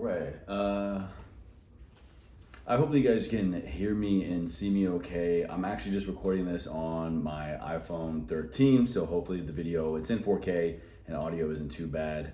right. I hope that you guys can hear me and see me okay. I'm actually just recording this on my iPhone 13, so hopefully the video, it's in 4K and audio isn't too bad.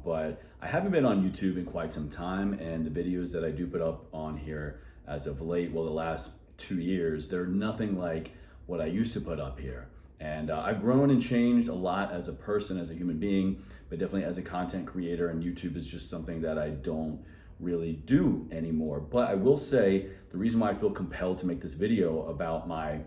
But I haven't been on YouTube in quite some time, and the videos that I do put up on here as of late, well, the last 2 years, they're nothing like what I used to put up here. And I've grown and changed a lot as a person, as a human being, but definitely as a content creator, and YouTube is just something that I don't really do anymore. But I will say the reason why I feel compelled to make this video about my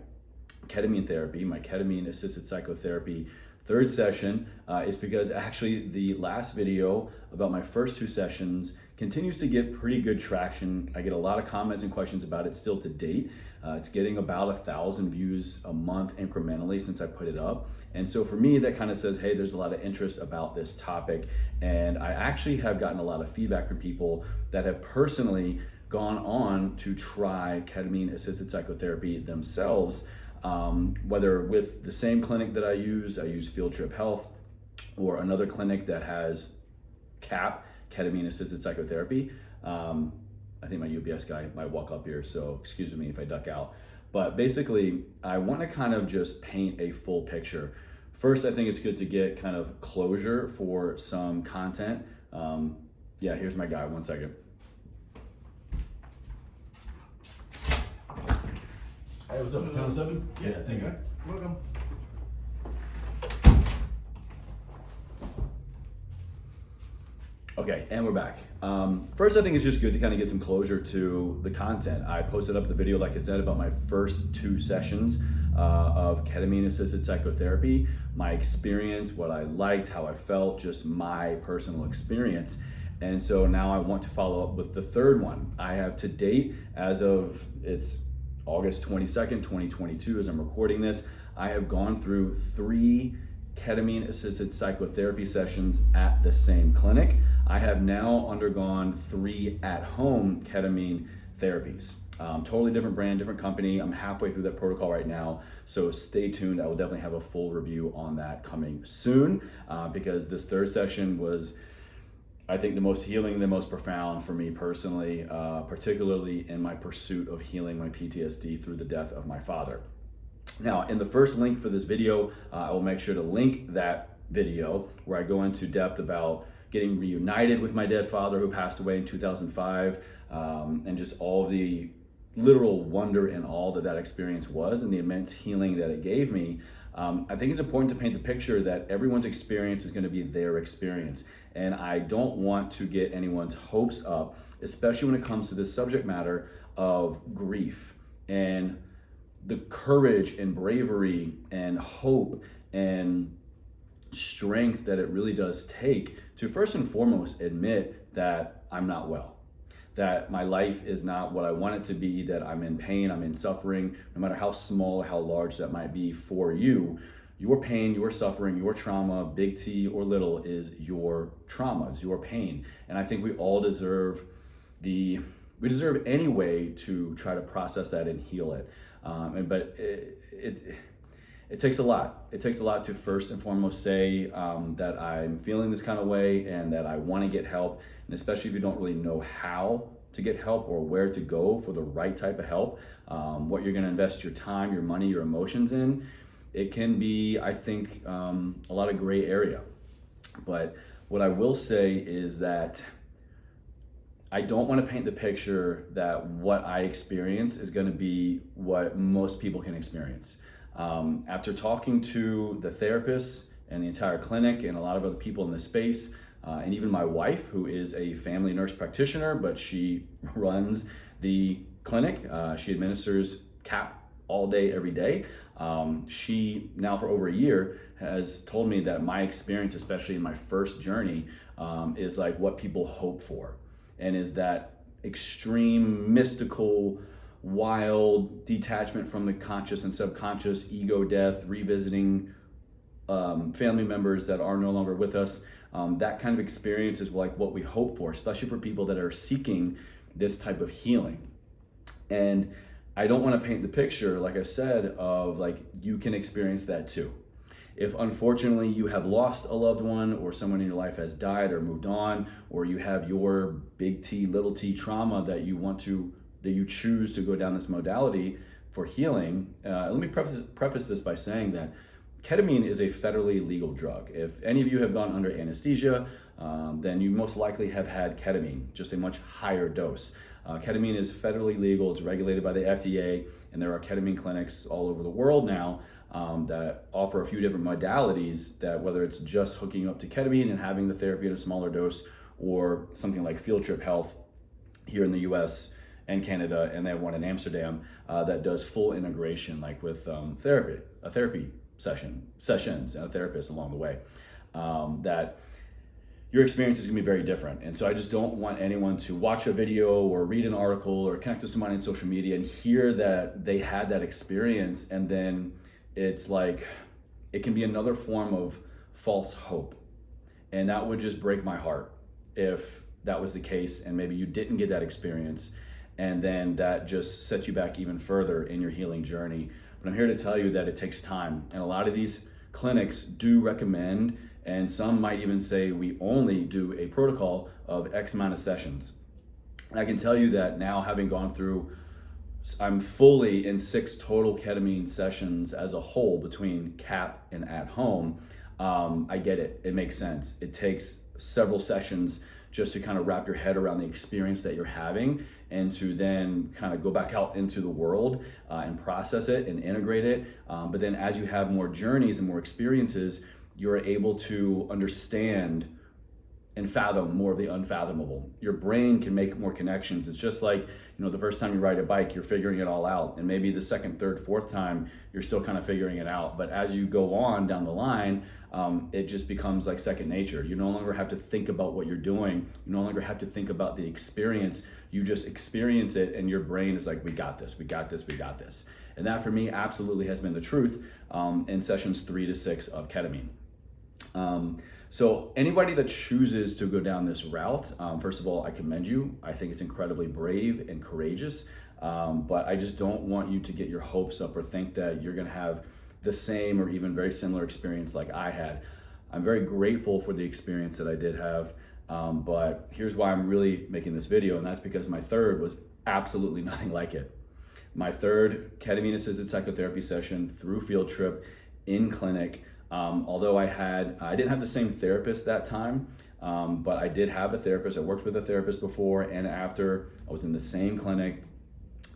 ketamine therapy, my ketamine assisted psychotherapy third session, is because actually the last video about my first 2 sessions continues to get pretty good traction. I get a lot of comments and questions about it still to date. It's getting about 1,000 views a month incrementally since I put it up. And so for me, that kind of says, hey, there's a lot of interest about this topic. And I actually have gotten a lot of feedback from people that have personally gone on to try ketamine assisted psychotherapy themselves, whether with the same clinic that I use Field Trip Health, or another clinic that has CAP, ketamine assisted psychotherapy. I think my UPS guy might walk up here, so excuse me if I duck out. But basically, I want to kind of just paint a full picture. First, I think it's good to get kind of closure for some content. Yeah, here's my guy, 1 second. Hey, what's up, 1007? Yeah, thank you. Welcome. Okay, and we're back. First, I think it's just good to kind of get some closure to the content. I posted up the video, like I said, about my first 2 sessions of ketamine-assisted psychotherapy, my experience, what I liked, how I felt, just my personal experience. And so now I want to follow up with the third one. I have to date, as of, it's August 22nd, 2022, as I'm recording this, I have gone through 3 ketamine-assisted psychotherapy sessions at the same clinic. I have now undergone 3 at-home ketamine therapies. Totally different brand, different company. I'm halfway through that protocol right now, so stay tuned. I will definitely have a full review on that coming soon, because this third session was, I think, the most healing, the most profound for me personally, particularly in my pursuit of healing my PTSD through the death of my father. Now, in the first link for this video, I will make sure to link that video where I go into depth about getting reunited with my dead father who passed away in 2005, and just all the literal wonder and awe that experience was and the immense healing that it gave me. I think it's important to paint the picture that everyone's experience is going to be their experience. And I don't want to get anyone's hopes up, especially when it comes to this subject matter of grief and the courage and bravery and hope and strength that it really does take to first and foremost admit that I'm not well, that my life is not what I want it to be, that I'm in pain, I'm in suffering, no matter how small or how large that might be for you. Your pain, your suffering, your trauma, big T or little, is your trauma, is your pain. And I think we all deserve any way to try to process that and heal it. But it takes a lot. It takes a lot to first and foremost say that I'm feeling this kind of way and that I want to get help. And especially if you don't really know how to get help or where to go for the right type of help, what you're going to invest your time, your money, your emotions in, it can be, I think, a lot of gray area. But what I will say is that I don't want to paint the picture that what I experience is going to be what most people can experience. After talking to the therapists and the entire clinic and a lot of other people in the space, and even my wife, who is a family nurse practitioner, but she runs the clinic. She administers CAP all day, every day. She now for over a year has told me that my experience, especially in my first journey, is like what people hope for. And is that extreme, mystical, wild detachment from the conscious and subconscious, ego death, revisiting family members that are no longer with us. That kind of experience is like what we hope for, especially for people that are seeking this type of healing. And I don't want to paint the picture, like I said, of like you can experience that too. If unfortunately you have lost a loved one, or someone in your life has died or moved on, or you have your big T, little t trauma that you choose to go down this modality for healing, let me preface this by saying that ketamine is a federally legal drug. If any of you have gone under anesthesia, then you most likely have had ketamine, just a much higher dose. Ketamine is federally legal, it's regulated by the FDA, and there are ketamine clinics all over the world now that offer a few different modalities, that whether it's just hooking you up to ketamine and having the therapy in a smaller dose, or something like Field Trip Health here in the US and Canada, and they have one in Amsterdam that does full integration, like with therapy sessions and a therapist along the way, that your experience is gonna be very different. And so I just don't want anyone to watch a video or read an article or connect with somebody on social media and hear that they had that experience, and then it's like, it can be another form of false hope. And that would just break my heart if that was the case, and maybe you didn't get that experience, and then that just sets you back even further in your healing journey. But I'm here to tell you that it takes time, and a lot of these clinics do recommend, and some might even say we only do a protocol of X amount of sessions. And I can tell you that now, having gone through, I'm fully in 6 total ketamine sessions as a whole between CAP and at home. I get it, it makes sense. It takes several sessions just to kind of wrap your head around the experience that you're having, and to then kind of go back out into the world and process it and integrate it. But then as you have more journeys and more experiences, you're able to understand and fathom more of the unfathomable. Your brain can make more connections. It's just like, the first time you ride a bike, you're figuring it all out. And maybe the second, third, fourth time, you're still kind of figuring it out. But as you go on down the line, it just becomes like second nature. You no longer have to think about what you're doing. You no longer have to think about the experience. You just experience it, and your brain is like, we got this, we got this, we got this. And that for me absolutely has been the truth in sessions 3 to 6 of ketamine. So anybody that chooses to go down this route, first of all, I commend you. I think it's incredibly brave and courageous, but I just don't want you to get your hopes up or think that you're gonna have the same or even very similar experience like I had. I'm very grateful for the experience that I did have, but here's why I'm really making this video, and that's because my third was absolutely nothing like it. My third ketamine-assisted psychotherapy session through Field Trip in clinic, although I didn't have the same therapist that time, but I did have a therapist. I worked with a therapist before and after. I was in the same clinic.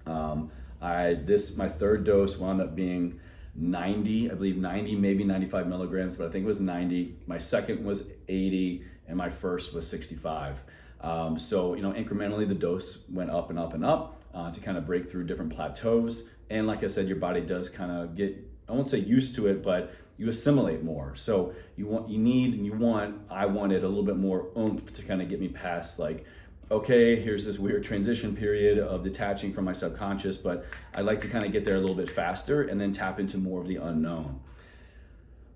My third dose wound up being 90, I believe 90, maybe 95 milligrams, but I think it was 90. My second was 80, and my first was 65. So, incrementally the dose went up and up and up to kind of break through different plateaus. And like I said, your body does kind of get, I won't say used to it, but you assimilate more. So I wanted a little bit more oomph to kind of get me past, like, okay, here's this weird transition period of detaching from my subconscious, but I'd like to kind of get there a little bit faster and then tap into more of the unknown.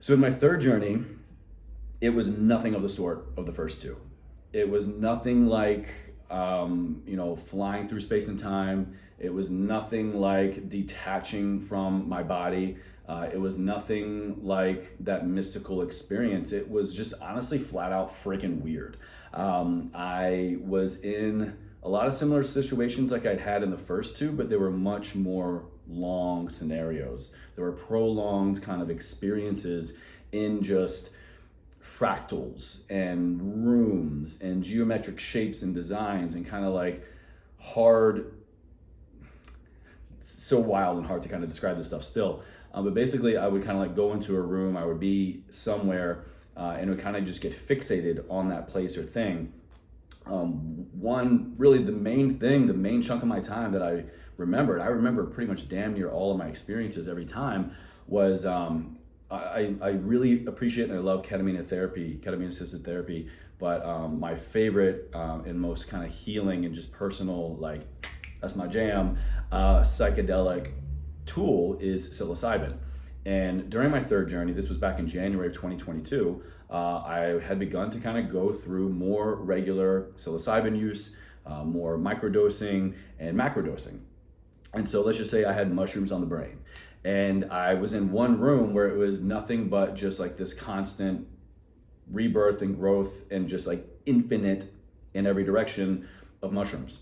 So in my third journey, it was nothing of the sort of the first 2. It was nothing like, flying through space and time. It was nothing like detaching from my body. It was nothing like that mystical experience. It was just honestly flat out freaking weird. I was in a lot of similar situations like I'd had in the first 2, but they were much more long scenarios. There were prolonged kind of experiences in just fractals and rooms and geometric shapes and designs, and kind of like hard, so wild and hard to kind of describe this stuff still. But basically I would kind of like go into a room, I would be somewhere, and would kind of just get fixated on that place or thing. Really the main chunk of my time that I remember pretty much damn near all of my experiences every time, was I really appreciate and I love ketamine-assisted therapy, but my favorite and most kind of healing and just personal, like, that's my jam, psychedelic tool is psilocybin. And during my third journey, this was back in January of 2022, I had begun to kind of go through more regular psilocybin use, more microdosing and macrodosing. And so let's just say I had mushrooms on the brain. And I was in one room where it was nothing but just like this constant rebirth and growth and just like infinite in every direction of mushrooms.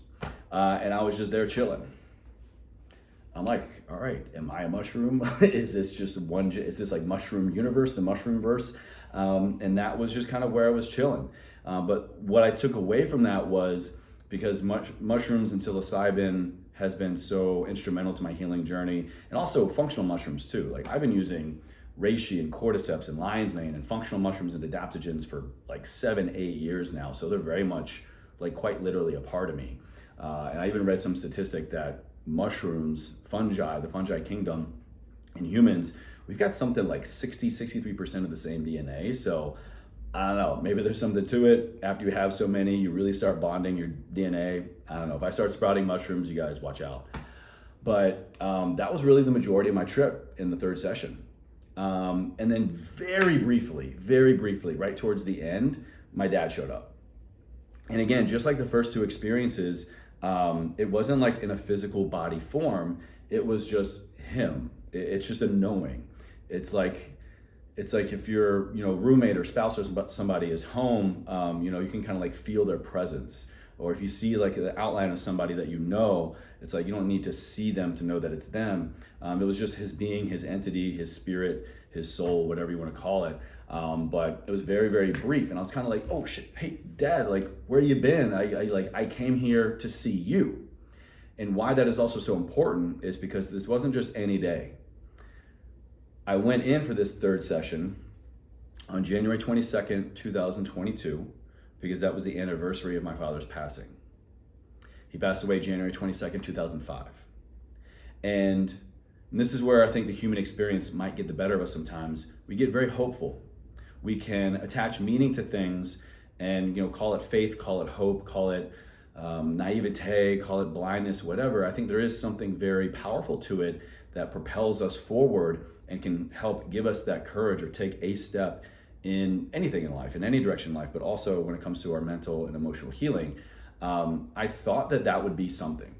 And I was just there chilling. I'm like, all right, am I a mushroom? Is this just is this like mushroom universe, the mushroom verse? And that was just kind of where I was chilling. But what I took away from that was, because mushrooms and psilocybin has been so instrumental to my healing journey, and also functional mushrooms too. Like I've been using reishi and cordyceps and lion's mane and functional mushrooms and adaptogens for like 7-8 years now. So they're very much like quite literally a part of me. And I even read some statistic that mushrooms, fungi, the fungi kingdom in humans, we've got something like 63% of the same DNA. So I don't know, maybe there's something to it. After you have so many, you really start bonding your DNA. I don't know, if I start sprouting mushrooms, you guys watch out. But that was really the majority of my trip in the third session. And then very briefly, right towards the end, my dad showed up. And again, just like the first two experiences, it wasn't like in a physical body form. It was just him. It's just a knowing. It's like if your roommate or spouse or somebody is home, you can kind of like feel their presence. Or if you see like the outline of somebody that it's like you don't need to see them to know that it's them. It was just his being, his entity, his spirit, his soul, whatever you want to call it. But it was very, very brief, and I was kind of like, oh shit, hey dad, like where you been? I came here to see you. And why that is also so important is because this wasn't just any day. I went in for this third session on January 22nd, 2022, because that was the anniversary of my father's passing. He passed away January 22nd, 2005. And this is where I think the human experience might get the better of us sometimes. We get very hopeful. We can attach meaning to things and call it faith, call it hope, call it naivete, call it blindness, whatever. I think there is something very powerful to it that propels us forward and can help give us that courage or take a step in anything in life, in any direction in life, but also when it comes to our mental and emotional healing. I thought that would be something.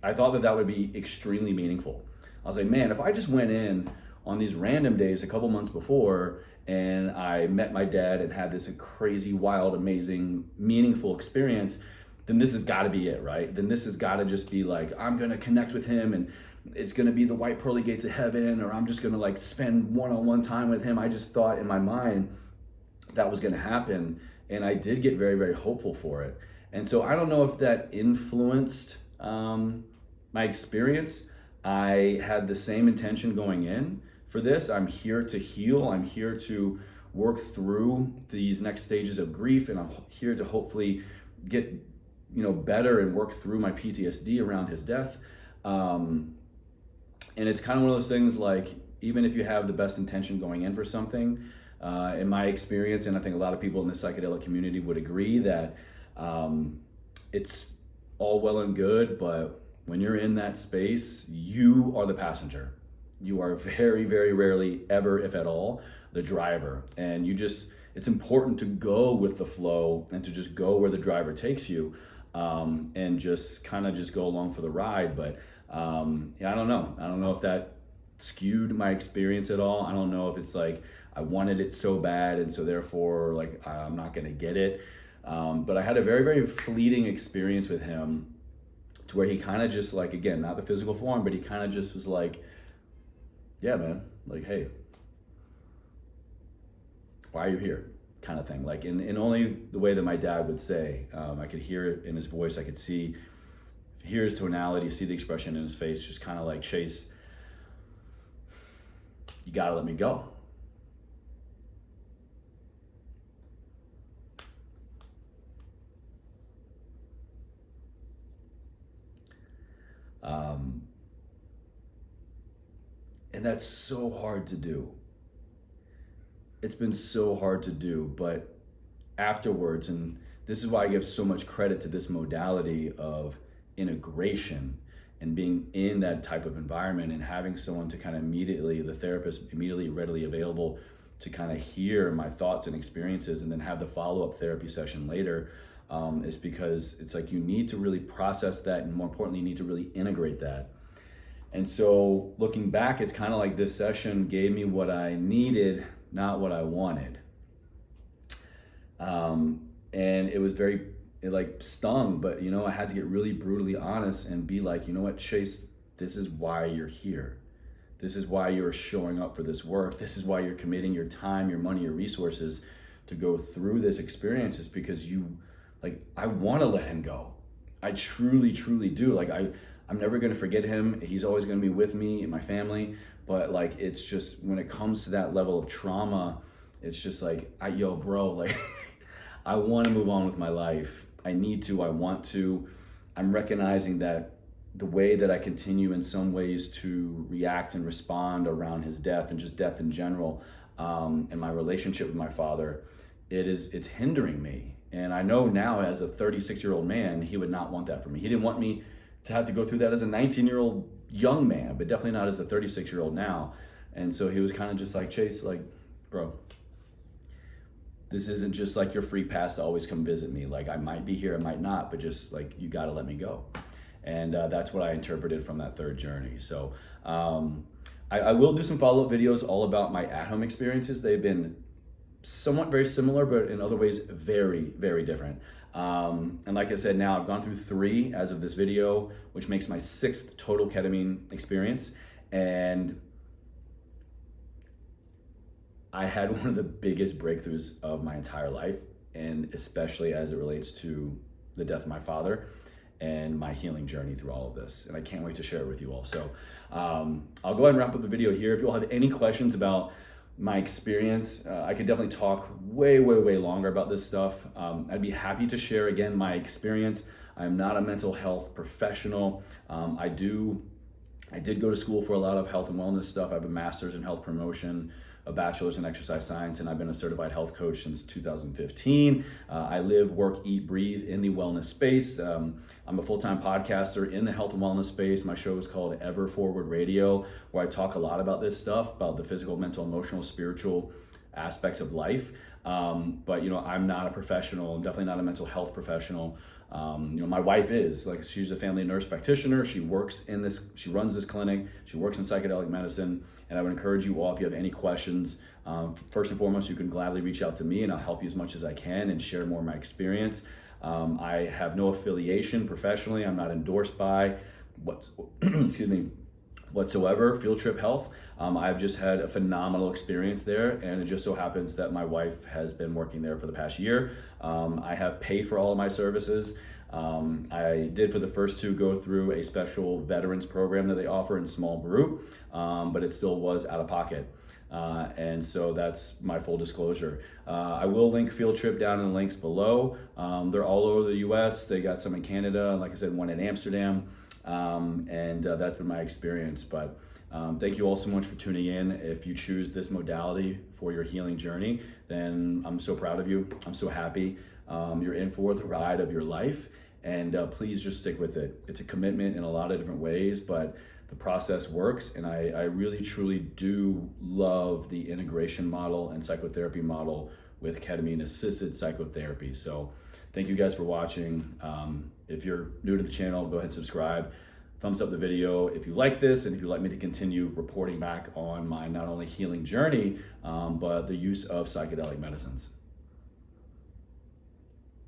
I thought that would be extremely meaningful. I was like, man, if I just went in on these random days a couple months before and I met my dad and had this crazy, wild, amazing, meaningful experience, then this has got to be it, right? Then this has got to just be like, I'm going to connect with him and it's going to be the white pearly gates of heaven, or I'm just going to like spend one-on-one time with him. I just thought in my mind that was going to happen. And I did get very, very hopeful for it. And so I don't know if that influenced my experience. I had the same intention going in for this. I'm here to heal. I'm here to work through these next stages of grief, and I'm here to hopefully get better and work through my PTSD around his death. And it's kind of one of those things, like, even if you have the best intention going in for something, in my experience, and I think a lot of people in the psychedelic community would agree that it's all well and good, but when you're in that space, you are the passenger. You are very, very rarely, ever, if at all, the driver. And it's important to go with the flow and to just go where the driver takes you, and just kind of just go along for the ride. But I don't know. I don't know if that skewed my experience at all. I don't know if it's like I wanted it so bad and so therefore like I'm not going to get it. But I had a very, very fleeting experience with him to where he kind of just like, again, not the physical form, but he kind of just was like, yeah, man, like, hey, why are you here? Kind of thing. Like in only the way that my dad would say. I could hear it in his voice. I could hear his tonality, see the expression in his face, just kind of like, Chase, you gotta let me go. And that's so hard to do. It's been so hard to do, but afterwards, and this is why I give so much credit to this modality of integration and being in that type of environment and having someone to kind of the therapist immediately readily available to kind of hear my thoughts and experiences and then have the follow-up therapy session later, is because it's like you need to really process that, and more importantly, you need to really integrate that. And so looking back, it's kind of like this session gave me what I needed, not what I wanted. And it was it like stung, but I had to get really brutally honest and be like, you know what, Chase, this is why you're here. This is why you're showing up for this work. This is why you're committing your time, your money, your resources to go through this experience, is because I want to let him go. I truly, truly do. I'm never going to forget him. He's always going to be with me and my family. But it's just, when it comes to that level of trauma, it's just bro, I want to move on with my life. I need to, I want to. I'm recognizing that the way that I continue in some ways to react and respond around his death and just death in general, and my relationship with my father, it's hindering me. And I know now, as a 36-year-old man, he would not want that for me. He didn't want me to have to go through that as a 19-year-old young man, but definitely not as a 36-year-old now. And so he was kind of just like, Chase, bro, this isn't just your free pass to always come visit me. I might be here, I might not, but just you got to let me go. And that's what I interpreted from that third journey. So I will do some follow-up videos all about my at-home experiences. They've been somewhat very similar, but in other ways very, very different. And like I said, now I've gone through 3 as of this video, which makes my 6th total ketamine experience. And I had one of the biggest breakthroughs of my entire life, and especially as it relates to the death of my father and my healing journey through all of this. And I can't wait to share it with you all. So I'll go ahead and wrap up the video here. If you all have any questions about my experience, I could definitely talk way, way, way longer about this stuff. I'd be happy to share again my experience. I'm not a mental health professional. I did go to school for a lot of health and wellness stuff. I have a master's in health promotion, a bachelor's in exercise science, and I've been a certified health coach since 2015. I live, work, eat, breathe in the wellness space. I'm a full-time podcaster in the health and wellness space. My show is called Ever Forward Radio, where I talk a lot about this stuff, about the physical, mental, emotional, spiritual aspects of life. But I'm not a professional. I'm definitely not a mental health professional. My wife is, she's a family nurse practitioner. She runs this clinic. She works in psychedelic medicine. And I would encourage you all, if you have any questions, first and foremost, you can gladly reach out to me, and I'll help you as much as I can and share more of my experience. I have no affiliation professionally. I'm not endorsed by whatsoever Field Trip Health. I've just had a phenomenal experience there, and it just so happens that my wife has been working there for the past year. I have paid for all of my services. I did, for the first 2, go through a special veterans program that they offer in small group, but it still was out of pocket. And so that's my full disclosure. I will link Field Trip down in the links below. They're all over the US. They got some in Canada, and like I said, one in Amsterdam. And that's been my experience. But thank you all so much for tuning in. If you choose this modality for your healing journey, then I'm so proud of you. I'm so happy. You're in for the ride of your life, and please just stick with it. It's a commitment in a lot of different ways, but the process works, and I really truly do love the integration model and psychotherapy model with ketamine assisted psychotherapy. So thank you guys for watching. If you're new to the channel, go ahead and subscribe. Thumbs up the video if you like this, and if you'd like me to continue reporting back on my not only healing journey, but the use of psychedelic medicines.